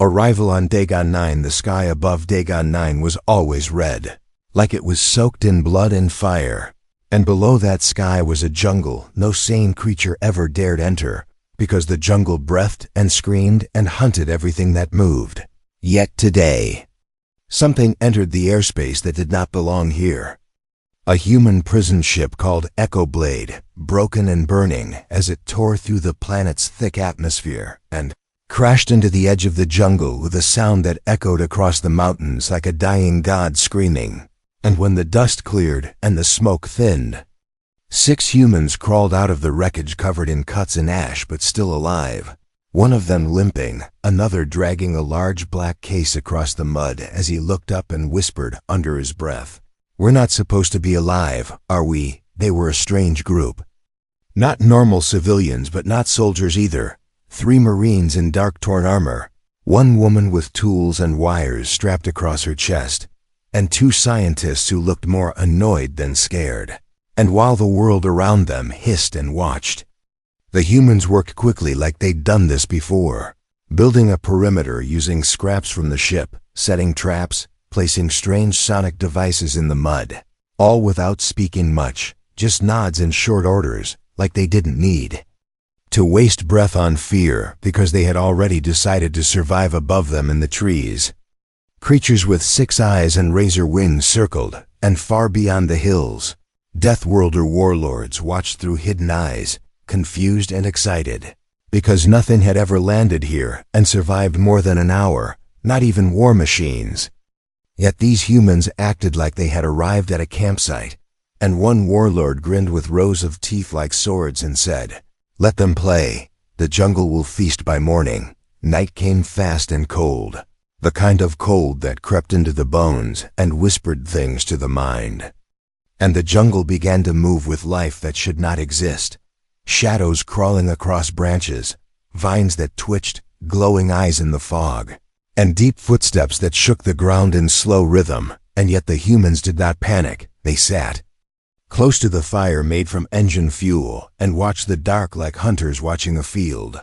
Arrival on Dagon 9. The sky above Dagon 9 was always red, like it was soaked in blood and fire. And below that sky was a jungle no sane creature ever dared enter, because the jungle breathed and screamed and hunted everything that moved. Yet today, something entered the airspace that did not belong here. A human prison ship called Echo Blade, broken and burning as it tore through the planet's thick atmosphere, and crashed into the edge of the jungle with a sound that echoed across the mountains like a dying god screaming. And when the dust cleared and the smoke thinned, 6 humans crawled out of the wreckage covered in cuts and ash but still alive, one of them limping, another dragging a large black case across the mud as he looked up and whispered under his breath, "We're not supposed to be alive, are we?" They were a strange group. Not normal civilians, but not soldiers either. 3 Marines in dark torn armor, 1 woman with tools and wires strapped across her chest, and 2 scientists who looked more annoyed than scared. And while the world around them hissed and watched, the humans worked quickly like they'd done this before, building a perimeter using scraps from the ship, setting traps, placing strange sonic devices in the mud, all without speaking much, just nods and short orders, like they didn't need to waste breath on fear because they had already decided to survive above them in the trees. Creatures with 6 eyes and razor wings circled, and far beyond the hills, Deathworlder warlords watched through hidden eyes, confused and excited, because nothing had ever landed here and survived more than an hour, not even war machines. Yet these humans acted like they had arrived at a campsite, and one warlord grinned with rows of teeth like swords and said, "Let them play. The jungle will feast by morning." Night came fast and cold, the kind of cold that crept into the bones and whispered things to the mind. And the jungle began to move with life that should not exist. Shadows crawling across branches, vines that twitched, glowing eyes in the fog, and deep footsteps that shook the ground in slow rhythm. And yet the humans did not panic. They sat close to the fire made from engine fuel and watched the dark like hunters watching a field.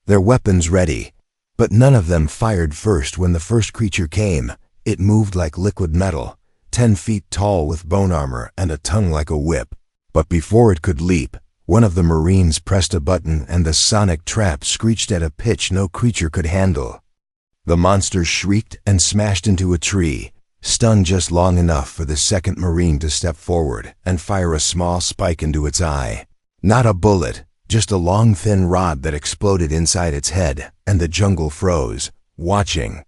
Their weapons ready, but none of them fired first when the first creature came. It moved like liquid metal, 10 feet tall with bone armor and a tongue like a whip. But before it could leap, one of the Marines pressed a button and the sonic trap screeched at a pitch no creature could handle. The monster shrieked and smashed into a tree, stunned just long enough for the second Marine to step forward and fire a small spike into its eye. Not a bullet, just a long thin rod that exploded inside its head, and the jungle froze, watching,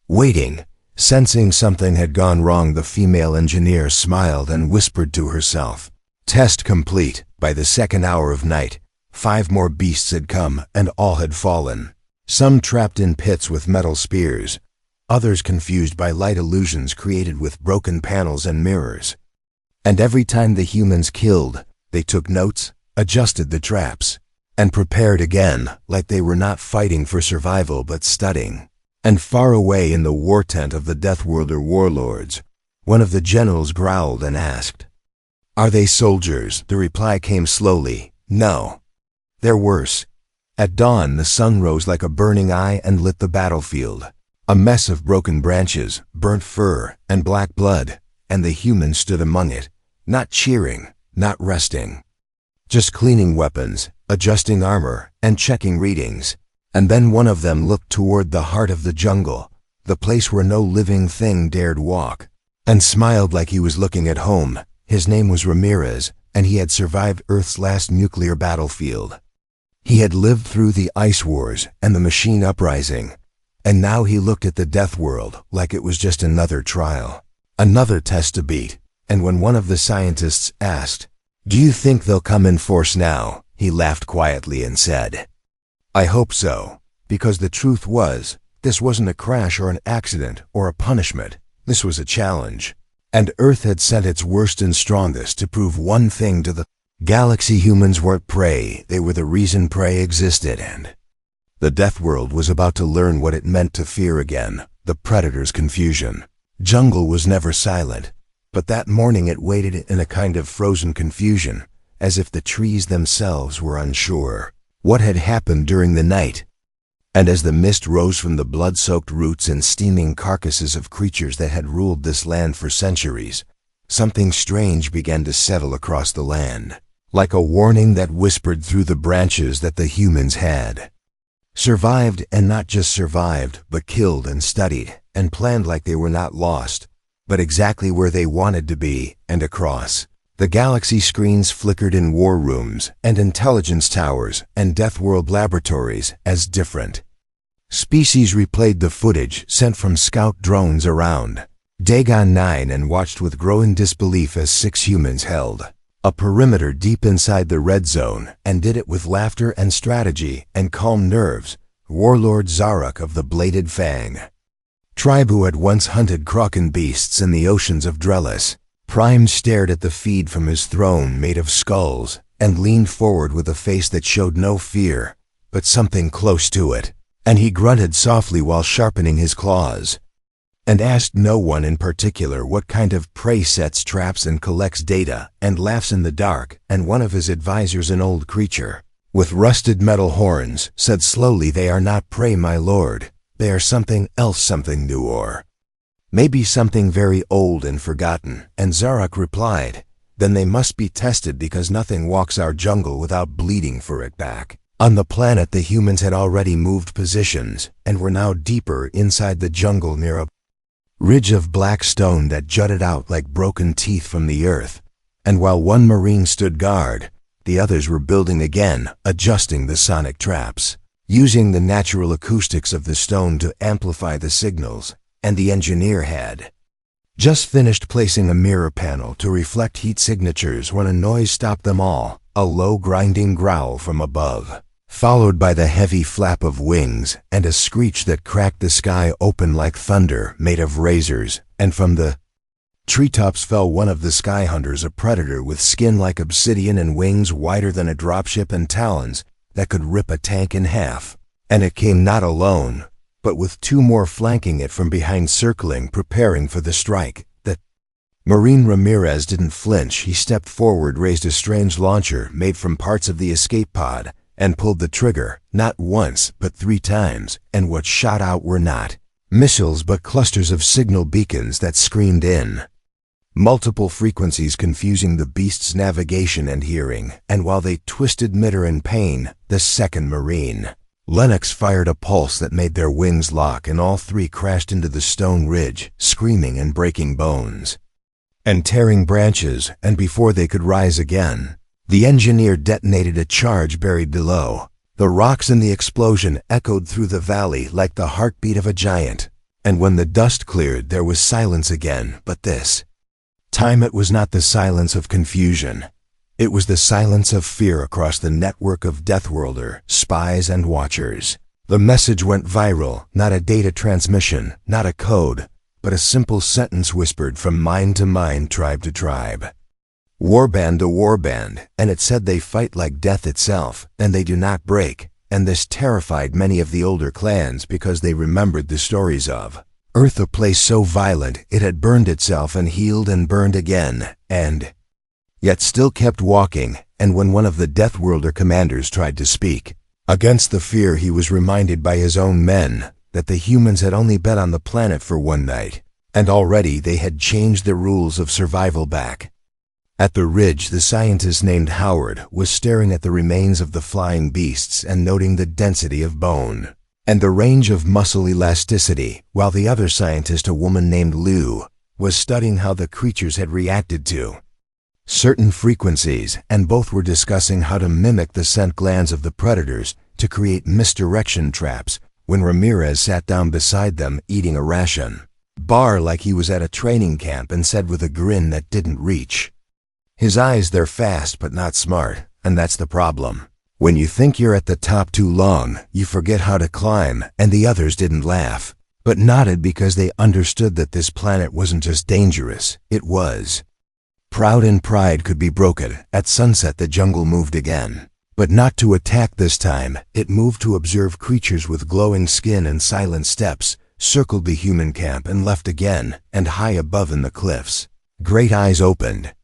waiting. Sensing something had gone wrong, the female engineer smiled and whispered to herself. Test complete. By the second hour of night, 5 more beasts had come, and all had fallen. Some trapped in pits with metal spears, others confused by light illusions created with broken panels and mirrors. And every time the humans killed, they took notes, adjusted the traps, and prepared again, like they were not fighting for survival but studying. And far away in the war tent of the Deathworlder warlords, one of the generals growled and asked, "Are they soldiers?" The reply came slowly, "No. They're worse." At dawn, the sun rose like a burning eye and lit the battlefield. A mess of broken branches, burnt fur, and black blood, and the humans stood among it, not cheering, not resting, just cleaning weapons, adjusting armor, and checking readings. And then one of them looked toward the heart of the jungle, the place where no living thing dared walk, and smiled like he was looking at home. His name was Ramirez, and he had survived Earth's last nuclear battlefield. He had lived through the ice wars and the machine uprising, and now he looked at the death world like it was just another trial, another test to beat. And when one of the scientists asked, "Do you think they'll come in force now?" he laughed quietly and said, "I hope so," because the truth was, this wasn't a crash or an accident or a punishment. This was a challenge. And Earth had sent its worst and strongest to prove one thing to the galaxy: humans weren't prey, they were the reason prey existed. And the death world was about to learn what it meant to fear again, the predator's confusion. Jungle was never silent, but that morning it waited in a kind of frozen confusion, as if the trees themselves were unsure what had happened during the night. And as the mist rose from the blood-soaked roots and steaming carcasses of creatures that had ruled this land for centuries, something strange began to settle across the land, like a warning that whispered through the branches that the humans had survived, and not just survived, but killed and studied and planned like they were not lost, but exactly where they wanted to be. And across the galaxy, screens flickered in war rooms and intelligence towers and Death World laboratories as different species replayed the footage sent from scout drones around Dagon 9 and watched with growing disbelief as 6 humans held a perimeter deep inside the red zone, and did it with laughter and strategy and calm nerves. Warlord Zarak of the Bladed Fang tribe, who had once hunted kraken beasts in the oceans of Deadliest, Prime stared at the feed from his throne made of skulls and leaned forward with a face that showed no fear, but something close to it, and he grunted softly while sharpening his claws, and asked no one in particular what kind of prey sets traps and collects data and laughs in the dark. And one of his advisors, an old creature with rusted metal horns, said slowly, "They are not prey, my lord. They are something else, something new, or maybe something very old and forgotten." And Zarak replied, "Then they must be tested, because nothing walks our jungle without bleeding for it." Back on the planet, the humans had already moved positions and were now deeper inside the jungle near a ridge of black stone that jutted out like broken teeth from the earth. And while one marine stood guard, the others were building again, adjusting the sonic traps, using the natural acoustics of the stone to amplify the signals. And the engineer had just finished placing a mirror panel to reflect heat signatures when a noise stopped them all, a low grinding growl from above, followed by the heavy flap of wings and a screech that cracked the sky open like thunder made of razors. And from the treetops fell one of the sky hunters, a predator with skin like obsidian and wings wider than a dropship and talons that could rip a tank in half. And it came not alone, but with 2 more flanking it from behind, circling, preparing for the strike. The Marine Ramirez didn't flinch. He stepped forward, raised a strange launcher made from parts of the escape pod, and pulled the trigger, not once, but 3 times. And what shot out were not missiles, but clusters of signal beacons that screamed in multiple frequencies, confusing the beast's navigation and hearing. And while they twisted midair in pain, the second Marine, Lennox, fired a pulse that made their wings lock, and all 3 crashed into the stone ridge, screaming and breaking bones and tearing branches. And before they could rise again, the engineer detonated a charge buried below. The rocks in the explosion echoed through the valley like the heartbeat of a giant. And when the dust cleared, there was silence again, but this time it was not the silence of confusion. It was the silence of fear across the network of Deathworlder spies and watchers. The message went viral, not a data transmission, not a code, but a simple sentence whispered from mind to mind, tribe to tribe, warband to warband, and it said, "They fight like death itself, and they do not break." And this terrified many of the older clans, because they remembered the stories of Earth, a place so violent it had burned itself and healed and burned again, and yet still kept walking. And when one of the Deathworlder commanders tried to speak against the fear, he was reminded by his own men that the humans had only been on the planet for 1 night, and already they had changed the rules of survival. Back at the ridge, the scientist named Howard was staring at the remains of the flying beasts and noting the density of bone and the range of muscle elasticity, while the other scientist, a woman named Lou, was studying how the creatures had reacted to certain frequencies, and both were discussing how to mimic the scent glands of the predators to create misdirection traps. When Ramirez sat down beside them, eating a ration bar like he was at a training camp, and said with a grin that didn't reach his eyes, "They're fast but not smart, and that's the problem. When you think you're at the top too long, you forget how to climb." And the others didn't laugh, but nodded, because they understood that this planet wasn't just dangerous, it was proud, and pride could be broken. At sunset, the jungle moved again, but not to attack this time. It moved to observe. Creatures with glowing skin and silent steps circled the human camp and left again, and high above in the cliffs, great eyes opened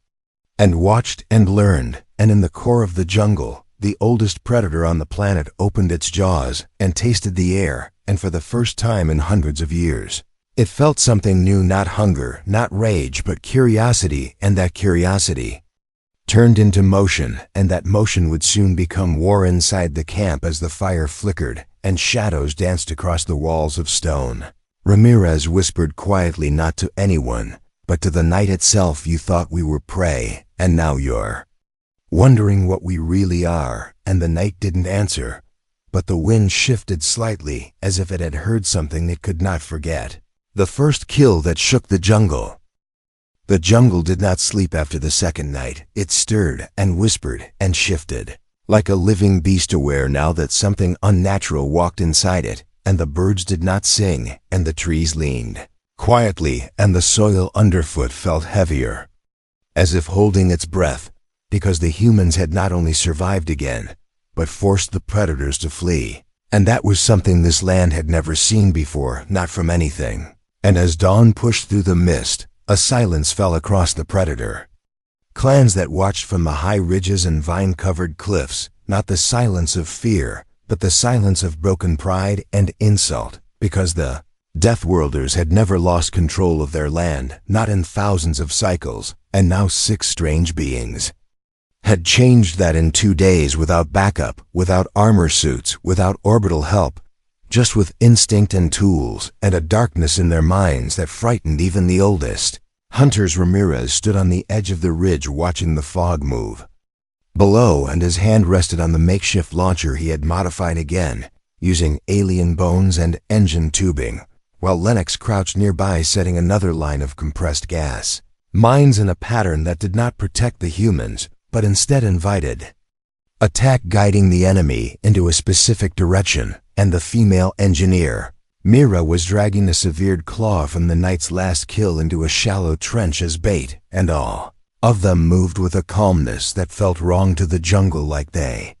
and watched and learned. And in the core of the jungle, the oldest predator on the planet, opened its jaws and tasted the air, and for the first time in hundreds of years, it felt something new, not hunger, not rage, but curiosity, and that curiosity turned into motion, and that motion would soon become war inside the camp as the fire flickered and shadows danced across the walls of stone. Ramirez whispered quietly, not to anyone, but to the night itself. You thought we were prey, and now you're wondering what we really are. And the night didn't answer, but the wind shifted slightly as if it had heard something it could not forget. The first kill that shook the jungle. The jungle did not sleep after the second night. It stirred and whispered and shifted, like a living beast aware now that something unnatural walked inside it. And the birds did not sing, and the trees leaned quietly, and the soil underfoot felt heavier, as if holding its breath, because the humans had not only survived again, but forced the predators to flee. And that was something this land had never seen before, not from anything. And as dawn pushed through the mist, a silence fell across the predator clans that watched from the high ridges and vine-covered cliffs, not the silence of fear, but the silence of broken pride and insult, because the Deathworlders had never lost control of their land, not in thousands of cycles, and now 6 strange beings had changed that in 2 days, without backup, without armor suits, without orbital help, just with instinct and tools, and a darkness in their minds that frightened even the oldest hunters. Ramirez stood on the edge of the ridge watching the fog move below, and his hand rested on the makeshift launcher he had modified again, using alien bones and engine tubing, while Lennox crouched nearby setting another line of compressed gas mines in a pattern that did not protect the humans, but instead invited attack, guiding the enemy into a specific direction. And the female engineer, Mira, was dragging the severed claw from the night's last kill into a shallow trench as bait, and all of them moved with a calmness that felt wrong to the jungle, like they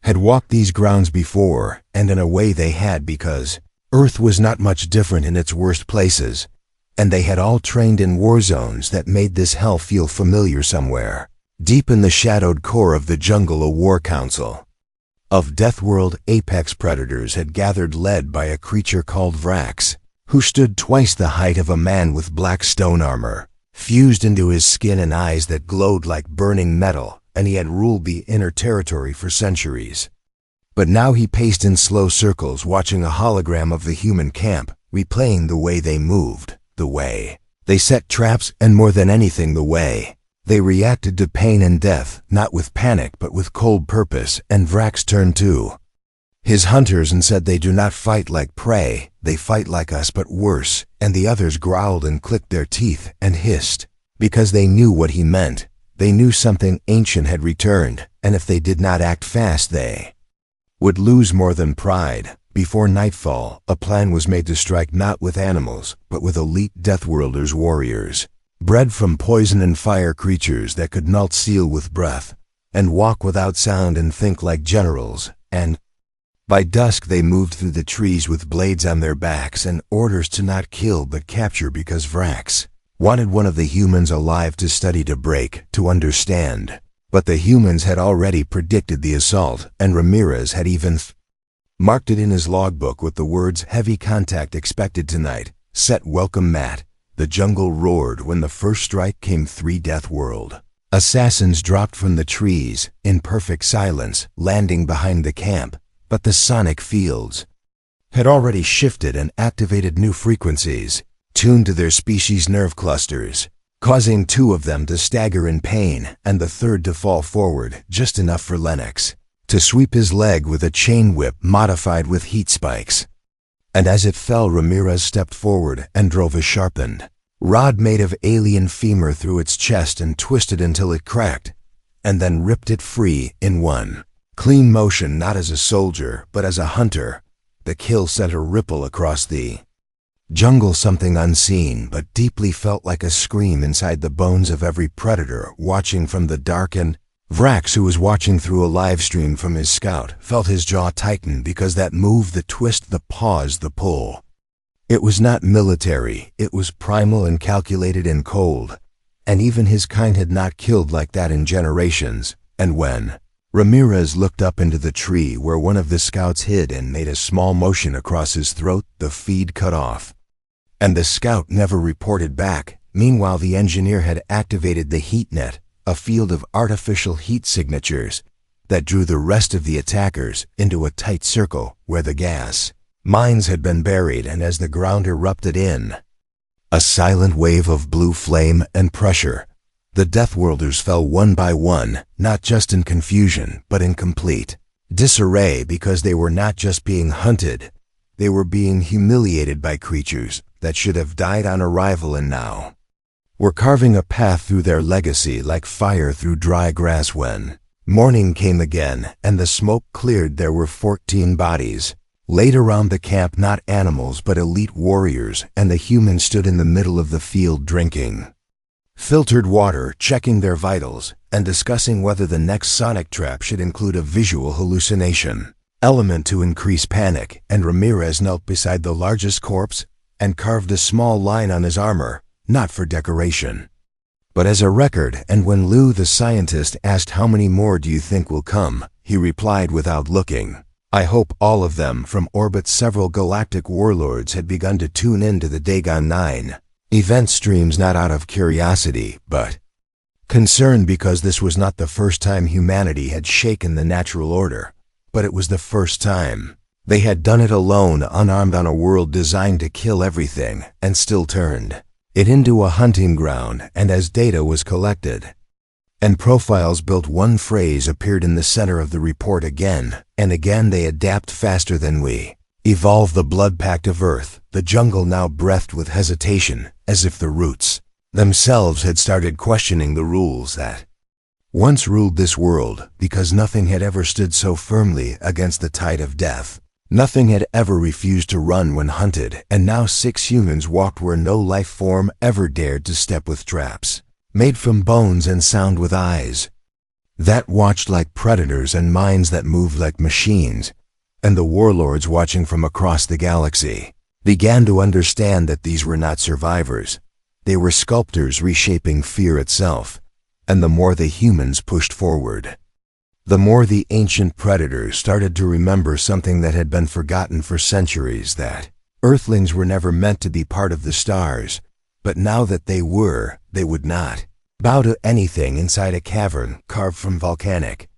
had walked these grounds before, and in a way they had, because Earth was not much different in its worst places, and they had all trained in war zones that made this hell feel familiar somewhere. Deep in the shadowed core of the jungle, a war council of Deathworld apex predators had gathered, led by a creature called Vrax, who stood twice the height of a man with black stone armor fused into his skin and eyes that glowed like burning metal, and he had ruled the inner territory for centuries. But now he paced in slow circles, watching a hologram of the human camp, replaying the way they moved, the way they set traps, and more than anything, the way they reacted to pain and death, not with panic but with cold purpose. And Vrax turned to his hunters and said, "They do not fight like prey, they fight like us, but worse." And the others growled and clicked their teeth and hissed, because they knew what he meant. They knew something ancient had returned, and if they did not act fast, they would lose more than pride. Before nightfall, a plan was made to strike not with animals, but with elite Deathworlders warriors, bred from poison and fire creatures that could melt steel with breath, and walk without sound, and think like generals. And by dusk they moved through the trees with blades on their backs and orders to not kill but capture, because Vrax wanted one of the humans alive to study, to break, to understand. But the humans had already predicted the assault, and Ramirez had even marked it in his logbook with the words, "Heavy contact expected tonight. Set welcome mat." The jungle roared when the first strike came. 3 Deathworld assassins dropped from the trees in perfect silence, landing behind the camp. But the sonic fields had already shifted and activated new frequencies, tuned to their species' nerve clusters, causing 2 of them to stagger in pain, and the third to fall forward, just enough for Lennox to sweep his leg with a chain whip modified with heat spikes. And as it fell, Ramirez stepped forward and drove a sharpened rod made of alien femur through its chest and twisted until it cracked, and then ripped it free in one clean motion. Not as a soldier, but as a hunter, the kill sent a ripple across the jungle, something unseen but deeply felt like a scream inside the bones of every predator watching from the dark. And Vrax, who was watching through a live stream from his scout, felt his jaw tighten, because that move, the twist, the pause, the pull, it was not military, it was primal and calculated and cold, and even his kind had not killed like that in generations. And when Ramirez looked up into the tree where one of the scouts hid and made a small motion across his throat, the feed cut off. And the scout never reported back. Meanwhile, the engineer had activated the heat net, a field of artificial heat signatures that drew the rest of the attackers into a tight circle where the gas mines had been buried, and as the ground erupted in a silent wave of blue flame and pressure, the Deathworlders fell one by one, not just in confusion, but in complete disarray, because they were not just being hunted, they were being humiliated by creatures that should have died on arrival and now were carving a path through their legacy like fire through dry grass. When morning came again and the smoke cleared, there were 14 bodies laid around the camp, not animals but elite warriors, and the humans stood in the middle of the field drinking filtered water, checking their vitals, and discussing whether the next sonic trap should include a visual hallucination element to increase panic. And Ramirez knelt beside the largest corpse and carved a small line on his armor, not for decoration, but as a record. And when Lou the scientist asked, "How many more do you think will come?" he replied without looking, "I hope all of them." From orbit, several galactic warlords had begun to tune in to the Dagon 9 event streams, not out of curiosity, but concern, because this was not the first time humanity had shaken the natural order, but it was the first time they had done it alone, unarmed, on a world designed to kill everything, and still turned it into a hunting ground. And as data was collected and profiles built, one phrase appeared in the center of the report again and again: they adapt faster than we evolve. The blood pact of Earth. The jungle now breathed with hesitation, as if the roots themselves had started questioning the rules that once ruled this world, because nothing had ever stood so firmly against the tide of death. Nothing had ever refused to run when hunted, and now 6 humans walked where no life form ever dared to step, with traps made from bones and sound with eyes that watched like predators and minds that moved like machines. And the warlords, watching from across the galaxy, began to understand that these were not survivors. They were sculptors reshaping fear itself. And the more the humans pushed forward, the more the ancient predators started to remember something that had been forgotten for centuries, that Earthlings were never meant to be part of the stars, but now that they were, they would not bow to anything inside a cavern carved from volcanic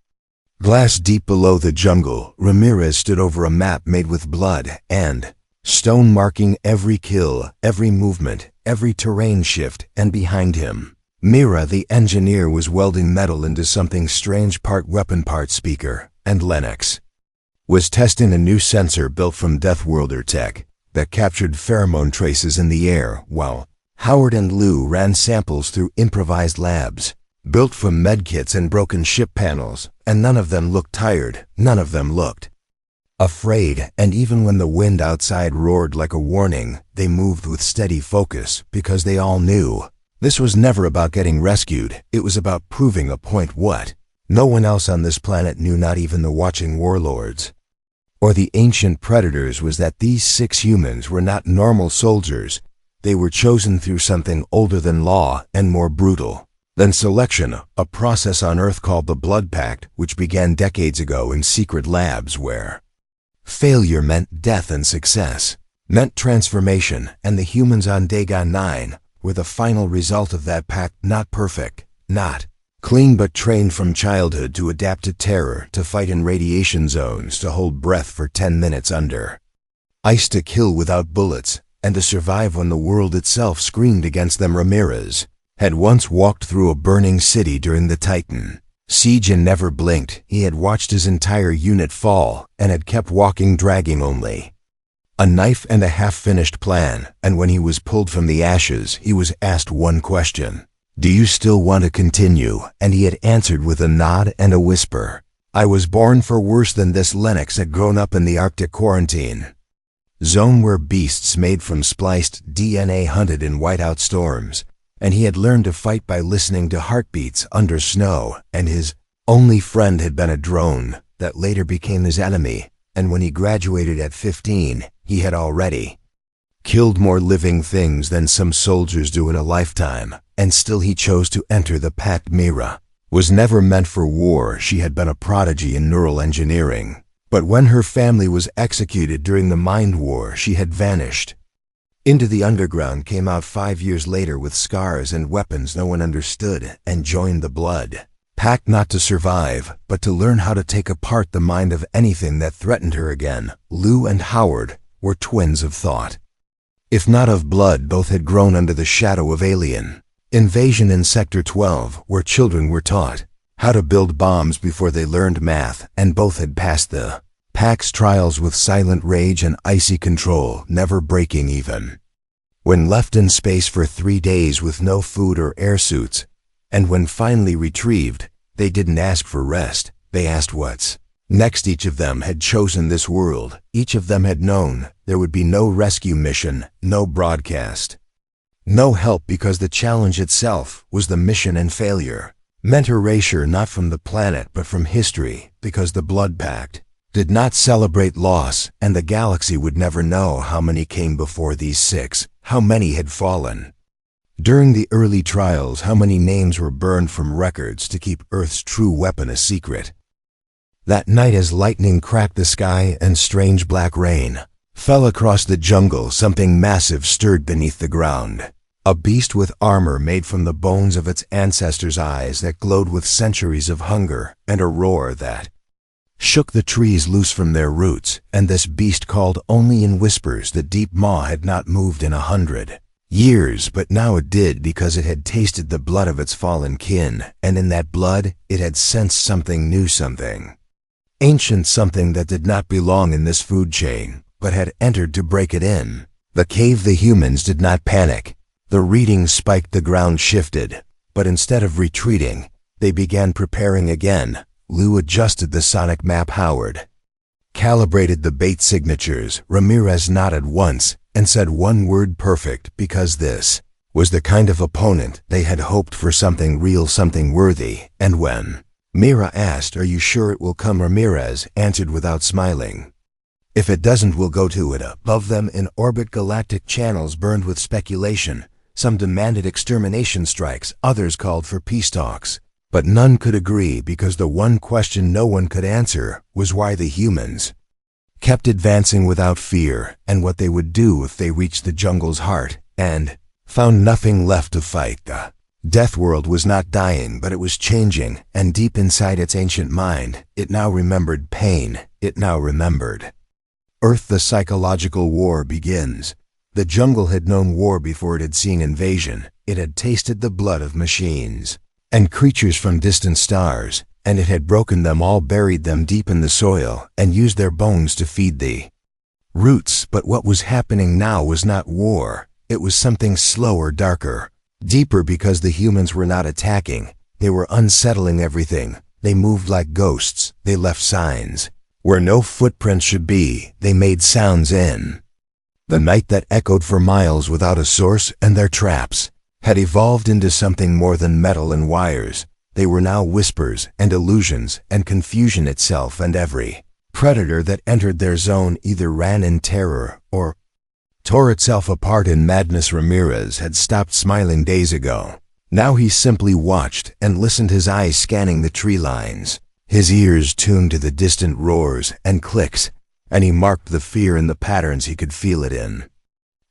glass deep below the jungle. Ramirez stood over a map made with blood and stone, marking every kill, every movement, every terrain shift, and behind him, Mira the engineer was welding metal into something strange, part weapon, part speaker, and Lennox was testing a new sensor built from Deathworlder tech that captured pheromone traces in the air, while Howard and Lou ran samples through improvised labs built from medkits and broken ship panels. And none of them looked tired, none of them looked afraid, and even when the wind outside roared like a warning, they moved with steady focus, because they all knew this was never about getting rescued. It was about proving a point. What no one else on this planet knew, not even the watching warlords or the ancient predators, was that these 6 humans were not normal soldiers. They were chosen through something older than law and more brutal than selection, a process on Earth called the Blood Pact, which began decades ago in secret labs where failure meant death and success meant transformation. And the humans on Dagon 9 were the final result of that pact, not perfect, not clean, but trained from childhood to adapt to terror, to fight in radiation zones, to hold breath for 10 minutes under ice, to kill without bullets, and to survive when the world itself screamed against them. Ramirez had once walked through a burning city during the Titan siege and never blinked. He had watched his entire unit fall and had kept walking, dragging only a knife and a half-finished plan. And when he was pulled from the ashes, he was asked one question: "Do you still want to continue?" And he had answered with a nod and a whisper, "I was born for worse than this." Lennox had grown up in the Arctic quarantine zone where beasts made from spliced DNA hunted in whiteout storms, and he had learned to fight by listening to heartbeats under snow. And his only friend had been a drone that later became his enemy. And when he graduated at 15, he had already killed more living things than some soldiers do in a lifetime. And still he chose to enter the pact. Mira was never meant for war. She had been a prodigy in neural engineering. But when her family was executed during the Mind War, she had vanished. Into the underground, came out 5 years later with scars and weapons no one understood, and joined the Blood Pact, not to survive, but to learn how to take apart the mind of anything that threatened her again. Lou and Howard were twins of thought. If not of blood, both had grown under the shadow of alien invasion in Sector 12, where children were taught how to build bombs before they learned math, and both had passed the Pact's trials with silent rage and icy control, never breaking even. When left in space for 3 days with no food or air suits, and when finally retrieved, they didn't ask for rest, they asked what's next. Each of them had chosen this world. Each of them had known there would be no rescue mission, no broadcast, no help, because the challenge itself was the mission, and failure meant erasure, not from the planet but from history, because the Blood Pact did not celebrate loss, and the galaxy would never know how many came before these 6, how many had fallen during the early trials, how many names were burned from records to keep Earth's true weapon a secret. That night, as lightning cracked the sky and strange black rain fell across the jungle, something massive stirred beneath the ground. A beast with armor made from the bones of its ancestors', eyes that glowed with centuries of hunger, and a roar that shook the trees loose from their roots. And this beast called only in whispers. The deep maw had not moved in 100 years, but now it did, because it had tasted the blood of its fallen kin, and in that blood it had sensed something new, something ancient, something that did not belong in this food chain, but had entered to break it in. The cave. The humans did not panic. The reading spiked, the ground shifted, but instead of retreating, they began preparing again. Lou adjusted the sonic map. Howard calibrated the bait signatures. Ramirez nodded once and said one word: perfect, because this was the kind of opponent they had hoped for, something real, something worthy. And when Mira asked, "Are you sure it will come?" Ramirez answered without smiling, "If it doesn't, we'll go to it." Above them in orbit, galactic channels burned with speculation. Some demanded extermination strikes, others called for peace talks. But none could agree, because the one question no one could answer was why the humans kept advancing without fear, and what they would do if they reached the jungle's heart and found nothing left to fight. The Death World was not dying, but it was changing, and deep inside its ancient mind, it now remembered pain. It now remembered Earth. The psychological war begins. The jungle had known war before it had seen invasion. It had tasted the blood of machines and creatures from distant stars, and it had broken them all, buried them deep in the soil, and used their bones to feed the roots. But what was happening now was not war. It was something slower, darker, deeper, because the humans were not attacking. They were unsettling everything. They moved like ghosts. They left signs where no footprints should be. They made sounds in the night that echoed for miles without a source, and their traps had evolved into something more than metal and wires. They were now whispers and illusions and confusion itself, and every predator that entered their zone either ran in terror or tore itself apart in madness. Ramirez had stopped smiling days ago. Now he simply watched and listened, his eyes scanning the tree lines, his ears tuned to the distant roars and clicks, and he marked the fear in the patterns. He could feel it in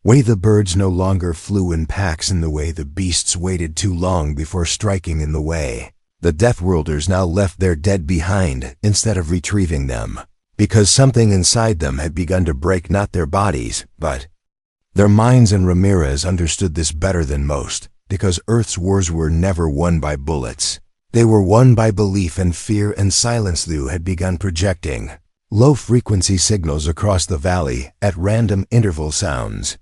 way the birds no longer flew in packs, in the way the beasts waited too long before striking, in the way the Deathworlders now left their dead behind instead of retrieving them, because something inside them had begun to break, not their bodies, but their minds. And Ramirez understood this better than most, because Earth's wars were never won by bullets. They were won by belief and fear and silence. Lou had begun projecting low-frequency signals across the valley at random interval, sounds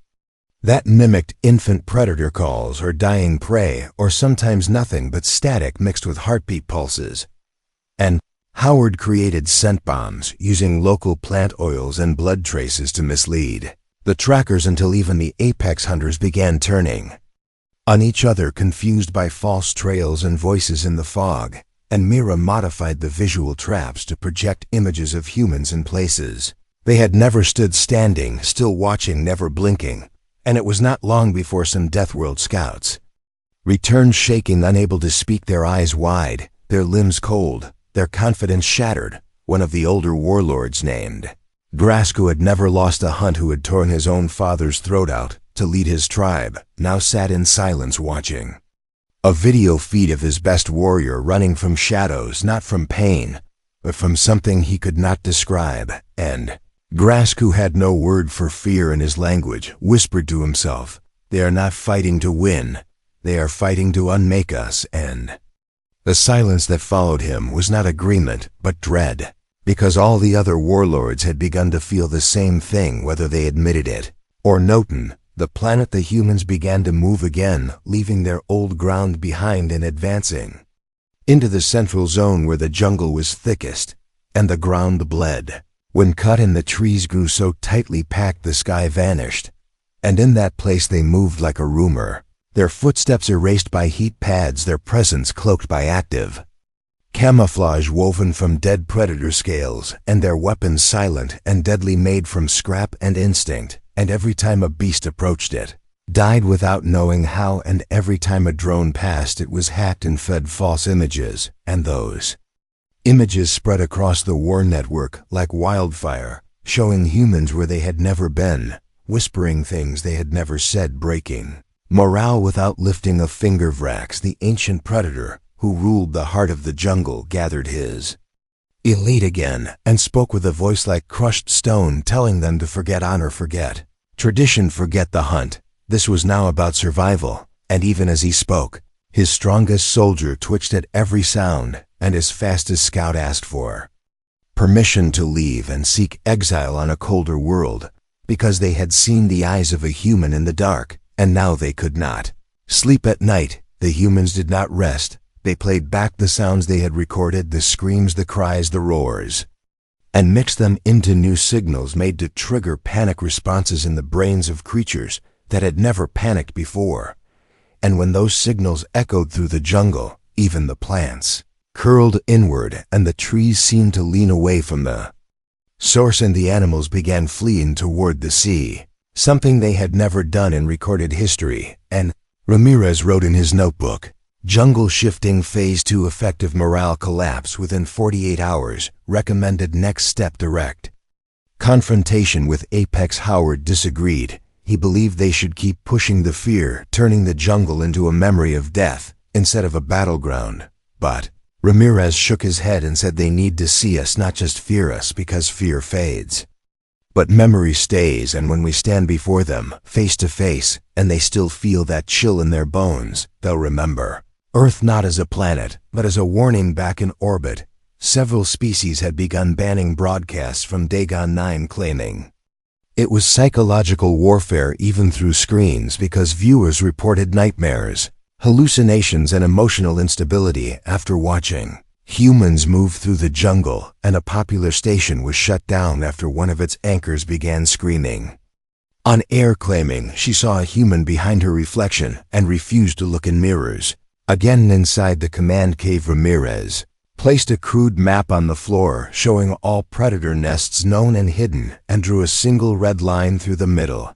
that mimicked infant predator calls or dying prey, or sometimes nothing but static mixed with heartbeat pulses. And Howard created scent bombs using local plant oils and blood traces to mislead the trackers, until even the apex hunters began turning on each other, confused by false trails and voices in the fog. And Mira modified the visual traps to project images of humans in places they had never stood, standing still, watching, never blinking. And it was not long before some Deathworld scouts returned, shaking, unable to speak, their eyes wide. their limbs cold, their confidence shattered, one of the older warlords named Grask, who had never lost a hunt, who had torn his own father's throat out to lead his tribe, now sat in silence watching a video feed of his best warrior running from shadows, not from pain, but from something he could not describe. And Grask, who had no word for fear in his language, whispered to himself, "They are not fighting to win, they are fighting to unmake us." And the silence that followed him was not agreement, but dread, because all the other warlords had begun to feel the same thing, whether they admitted it or not. The planet the humans began to move again, leaving their old ground behind and advancing into the central zone where the jungle was thickest and the ground bled. When cut and the trees grew so tightly packed, the sky vanished, and in that place they moved like a rumor, their footsteps erased by heat pads, their presence cloaked by active camouflage woven from dead predator scales, and their weapons silent and deadly, made from scrap and instinct. And every time a beast approached it, died without knowing how, and every time a drone passed, it was hacked and fed false images, and those images spread across the war network like wildfire, showing humans where they had never been, whispering things they had never said, breaking morale without lifting a finger. Vrax, the ancient predator who ruled the heart of the jungle, gathered his elite again and spoke with a voice like crushed stone, telling them to forget honor, forget tradition, forget the hunt. This was now about survival. And even as he spoke, his strongest soldier twitched at every sound, and his fastest scout asked for permission to leave and seek exile on a colder world, because they had seen the eyes of a human in the dark, and now they could not sleep at night. The humans did not rest. They played back the sounds they had recorded, the screams, the cries, the roars, and mixed them into new signals made to trigger panic responses in the brains of creatures that had never panicked before. And when those signals echoed through the jungle, even the plants curled inward and the trees seemed to lean away from the source, and the animals began fleeing toward the sea, something they had never done in recorded history. And Ramirez wrote in his notebook, "Jungle shifting phase 2, effective morale collapse within 48 hours, recommended next step direct confrontation with Apex." Howard disagreed. He believed they should keep pushing the fear, turning the jungle into a memory of death instead of a battleground. But Ramirez shook his head and said they need to see us, not just fear us, because fear fades, but memory stays. And when we stand before them face to face and they still feel that chill in their bones, they'll remember Earth not as a planet, but as a warning back in orbit. Several species had begun banning broadcasts from Dagon 9, claiming it was psychological warfare even through screens, because viewers reported nightmares, hallucinations, and emotional instability after watching humans move through the jungle. And a popular station was shut down after one of its anchors began screaming on air, claiming she saw a human behind her reflection and refused to look in mirrors. Again, inside the command cave, Ramirez placed a crude map on the floor showing all predator nests known and hidden, and drew a single red line through the middle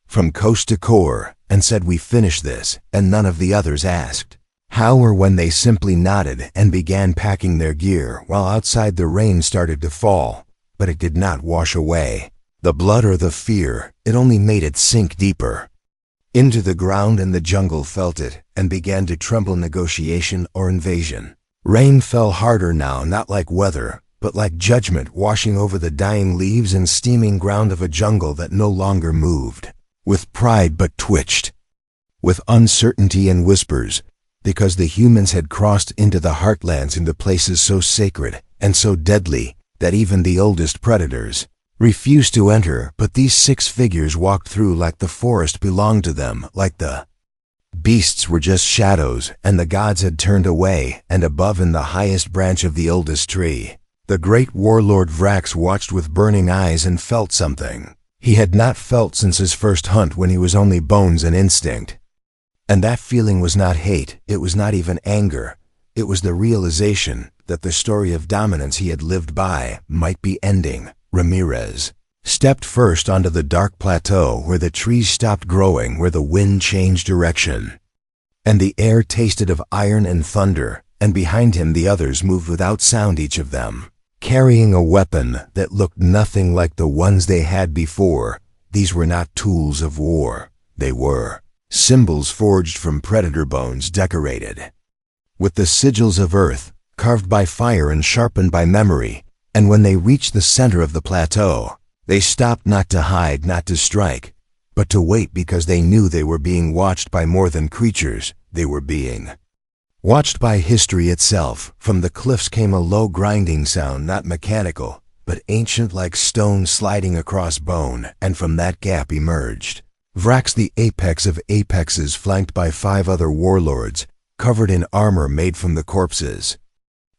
from coast to core, and said, "We finish this." And none of the others asked how or when. They simply nodded and began packing their gear, while outside the rain started to fall, but it did not wash away the blood or the fear. It only made it sink deeper into the ground, and the jungle felt it and began to tremble. Negotiation or invasion. Rain fell harder now, not like weather, but like judgment, washing over the dying leaves and steaming ground of a jungle that no longer moved with pride but twitched with uncertainty and whispers, because the humans had crossed into the heartlands, into places so sacred and so deadly that even the oldest predators refused to enter. But these 6 figures walked through like the forest belonged to them, like the beasts were just shadows, and the gods had turned away. And above, in the highest branch of the oldest tree, the great warlord Vrax watched with burning eyes and felt something he had not felt since his first hunt, when he was only bones and instinct. And that feeling was not hate, it was not even anger, it was the realization that the story of dominance he had lived by might be ending. Ramirez stepped first onto the dark plateau where the trees stopped growing, where the wind changed direction, and the air tasted of iron and thunder, and behind him the others moved without sound, each of them carrying a weapon that looked nothing like the ones they had before. These were not tools of war. They were symbols forged from predator bones, decorated with the sigils of earth, carved by fire and sharpened by memory. And when they reached the center of the plateau, they stopped, not to hide, not to strike, but to wait, because they knew they were being watched by more than creatures. They were being watched by history itself. From the cliffs came a low grinding sound, not mechanical, but ancient, like stone sliding across bone, and from that gap emerged Vrax, the apex of apexes, flanked by 5 other warlords, covered in armor made from the corpses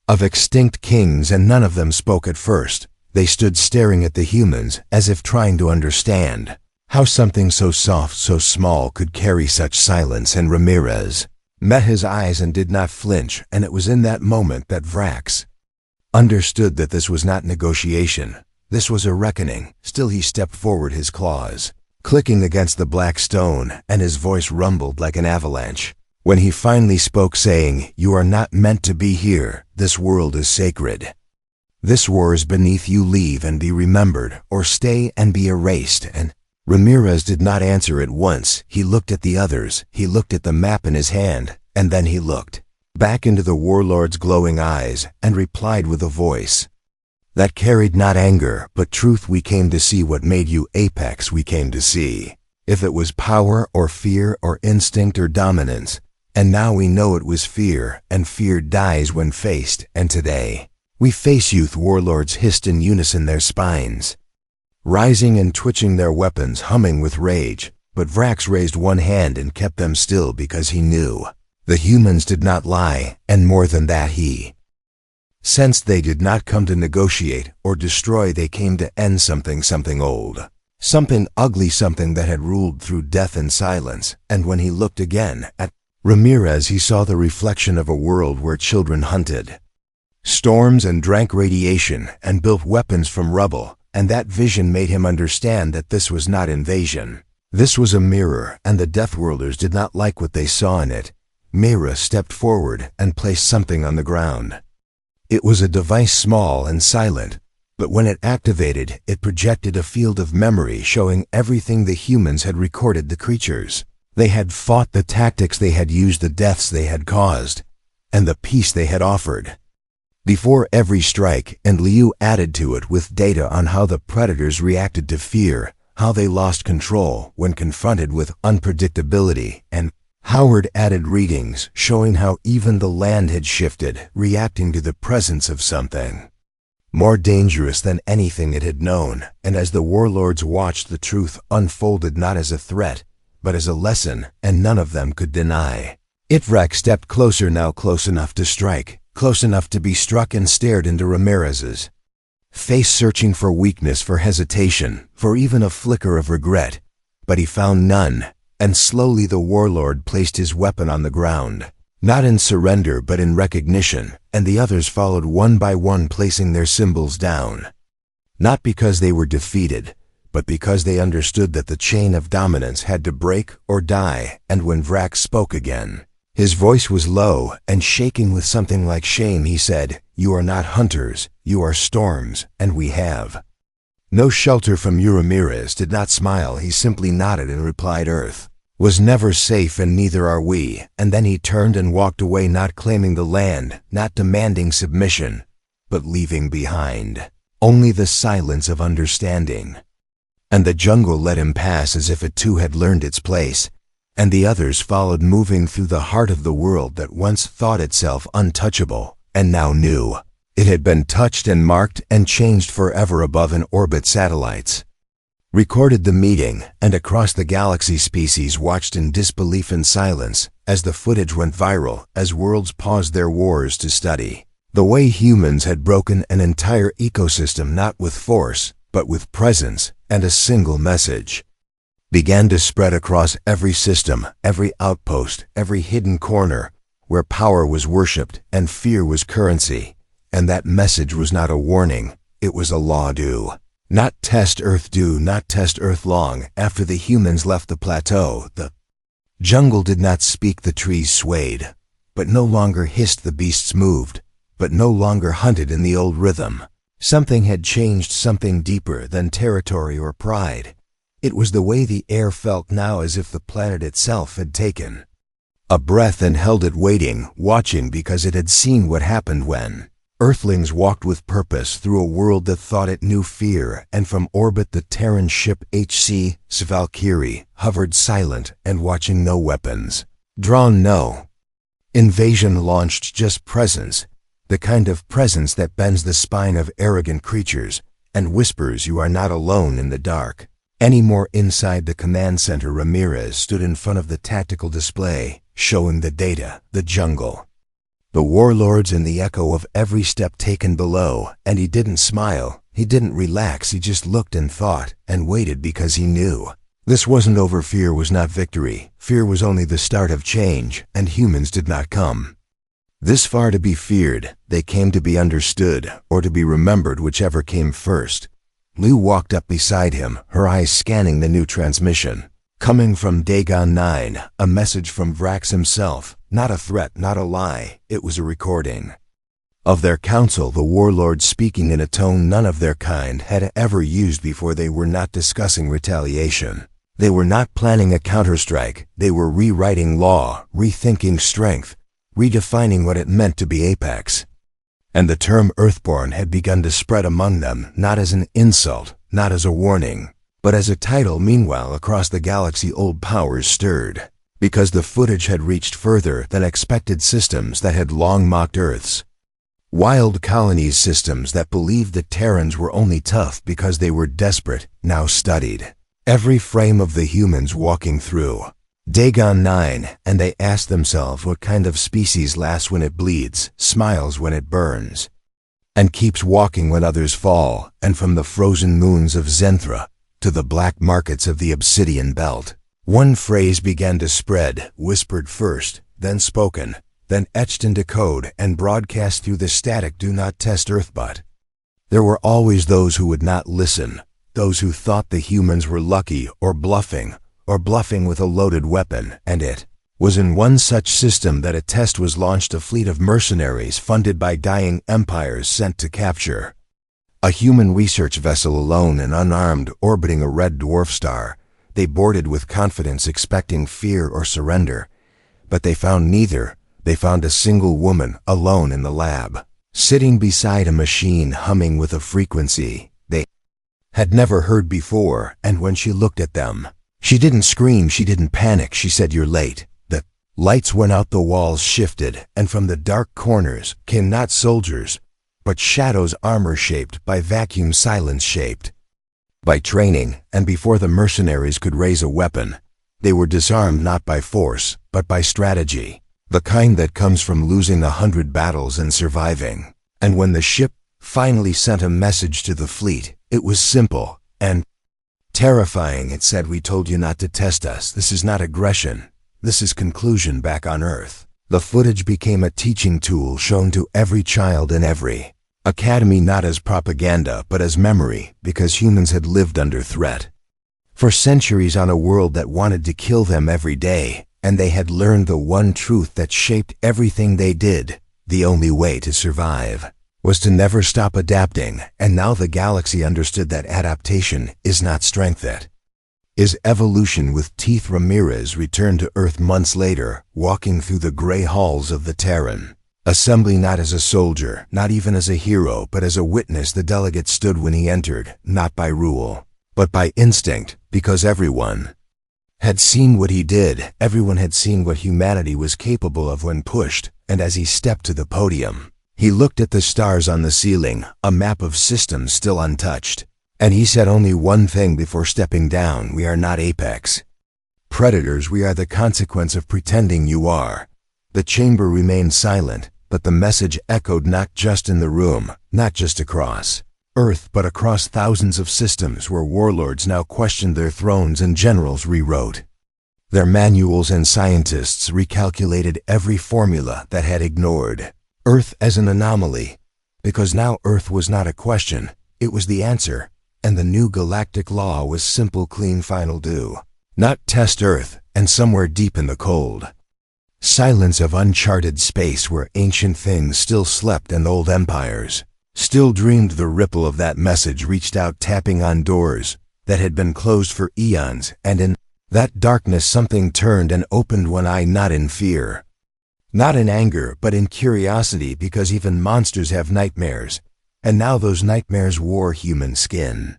of extinct kings, and none of them spoke at first. They stood staring at the humans, as if trying to understand how something so soft, so small, could carry such silence. And Ramirez met his eyes and did not flinch, and it was in that moment that Vrax understood that this was not negotiation. This was a reckoning. Still he stepped forward, his claws clicking against the black stone, and his voice rumbled like an avalanche. When he finally spoke, saying, "You are not meant to be here. This world is sacred. This war is beneath you. Leave and be remembered, or stay and be erased." And Ramirez did not answer at once. He looked at the others. He looked at the map in his hand, and then he looked back into the warlord's glowing eyes and replied with a voice that carried not anger, but truth. "We came to see what made you apex. We came to see if it was power or fear or instinct or dominance. And now we know it was fear, and fear dies when faced. And today, we face youth." Warlords hissed in unison, their spines rising and twitching, their weapons humming with rage. But Vrax raised one hand and kept them still, because he knew the humans did not lie, and more than that, he sensed they did not come to negotiate or destroy. They came to end something old, something ugly, something that had ruled through death and silence. And when he looked again at Ramirez, he saw the reflection of a world where children hunted storms and drank radiation and built weapons from rubble. And that vision made him understand that this was not invasion. This was a mirror, and the Deathworlders did not like what they saw in it. Mira stepped forward and placed something on the ground. It was a device, small and silent, but when it activated, it projected a field of memory showing everything the humans had recorded, the creatures they had fought, the tactics they had used, the deaths they had caused, and the peace they had offered before every strike. And Liu added to it with data on how the predators reacted to fear, how they lost control when confronted with unpredictability, and Howard added readings showing how even the land had shifted, reacting to the presence of something more dangerous than anything it had known. And as the warlords watched, the truth unfolded, not as a threat, but as a lesson, and none of them could deny it. Vrax stepped closer, now close enough to strike, close enough to be struck, and stared into Ramirez's face, searching for weakness, for hesitation, for even a flicker of regret. But he found none, and slowly the warlord placed his weapon on the ground, not in surrender but in recognition, and the others followed one by one, placing their symbols down, not because they were defeated, but because they understood that the chain of dominance had to break or die. And when Vrax spoke again, his voice was low and shaking with something like shame. He said, "You are not hunters, you are storms, and we have no shelter from you." Ramirez did not smile. He simply nodded and replied, "Earth was never safe, and neither are we." And then he turned and walked away, not claiming the land, not demanding submission, but leaving behind only the silence of understanding. And the jungle let him pass as if it too had learned its place, and the others followed, moving through the heart of the world that once thought itself untouchable, and now knew it had been touched and marked and changed forever. Above in orbit, satellites recorded the meeting, and across the galaxy, species watched in disbelief and silence as the footage went viral, as worlds paused their wars to study the way humans had broken an entire ecosystem, not with force, but with presence. And a single message began to spread across every system, every outpost, every hidden corner, where power was worshipped and fear was currency. And that message was not a warning, it was a law. Do not test Earth, do not test Earth. Long after the humans left the plateau, the jungle did not speak. The trees swayed, but no longer hissed. The beasts moved, but no longer hunted in the old rhythm. Something had changed, something deeper than territory or pride. It was the way the air felt now, as if the planet itself had taken a breath and held it, waiting, watching, because it had seen what happened when Earthlings walked with purpose through a world that thought it knew fear, and from orbit the Terran ship HFY Sci-Fi hovered silent and watching. No weapons drawn, no invasion launched, just presence, the kind of presence that bends the spine of arrogant creatures and whispers you are not alone in the dark anymore. Inside the command center, Ramirez stood in front of the tactical display, showing the data, the jungle, the warlords, and the echo of every step taken below. And he didn't smile, he didn't relax, he just looked and thought and waited, because he knew this wasn't over. Fear was not victory. Fear was only the start of change, and humans did not come this far to be feared. They came to be understood, or to be remembered, whichever came first. Liu walked up beside him, her eyes scanning the new transmission. Coming from Dagon 9, a message from Vrax himself. Not a threat, not a lie, it was a recording of their council, the warlords speaking in a tone none of their kind had ever used before. They were not discussing retaliation. They were not planning a counterstrike. They were rewriting law, rethinking strength, redefining what it meant to be Apex. And the term Earthborn had begun to spread among them, not as an insult, not as a warning, but as a title. Meanwhile, across the galaxy, old powers stirred, because the footage had reached further than expected. Systems that had long mocked Earth's wild colonies, systems that believed the Terrans were only tough because they were desperate, now studied every frame of the humans walking through Dagon 9, and they asked themselves, what kind of species lasts when it bleeds, smiles when it burns, and keeps walking when others fall? And from the frozen moons of Zenthra to the black markets of the Obsidian Belt, one phrase began to spread, whispered first, then spoken, then etched into code and broadcast through the static. Do not test Earth. But there were always those who would not listen, those who thought the humans were lucky, or bluffing with a loaded weapon. And it was in one such system that a test was launched. A fleet of mercenaries funded by dying empires sent to capture a human research vessel, alone and unarmed, orbiting a red dwarf star. They boarded with confidence, expecting fear or surrender, but they found neither. They found a single woman, alone in the lab, sitting beside a machine humming with a frequency they had never heard before. And when she looked at them, she didn't scream, she didn't panic. She said, "You're late." The lights went out, the walls shifted, and from the dark corners came not soldiers, but shadows, armor shaped by vacuum, silence shaped by training. And before the mercenaries could raise a weapon, they were disarmed, not by force, but by strategy, the kind that comes from losing 100 battles and surviving. And when the ship finally sent a message to the fleet, it was simple and terrifying. It said, "We told you not to test us. This is not aggression. This is conclusion back on Earth." The footage became a teaching tool shown to every child in every academy, not as propaganda, but as memory, because humans had lived under threat for centuries on a world that wanted to kill them every day, and they had learned the one truth that shaped everything they did: the only way to survive was to never stop adapting. And now the galaxy understood that adaptation is not strength, it is evolution. With teeth, Ramirez returned to Earth months later, walking through the gray halls of the Terran assembly, not as a soldier, not even as a hero, but as a witness. The delegate stood when he entered, not by rule, but by instinct, because everyone had seen what he did. Everyone had seen what humanity was capable of when pushed. And as he stepped to the podium, he looked at the stars on the ceiling, a map of systems still untouched. And he said only one thing before stepping down: "We are not Apex predators. We are the consequence of pretending you are." The chamber remained silent, but the message echoed, not just in the room, not just across Earth, but across thousands of systems where warlords now questioned their thrones and generals rewrote their manuals and scientists recalculated every formula that had ignored Earth as an anomaly. Because now Earth was not a question, it was the answer. And the new galactic law was simple, clean, final: do not test Earth. And somewhere deep in the cold Silence of uncharted space where ancient things still slept and old empires still dreamed. The ripple of that message reached out, tapping on doors that had been closed for eons, and in that darkness something turned and opened one eye, not in fear, not in anger, but in curiosity, because even monsters have nightmares, and now those nightmares wore human skin.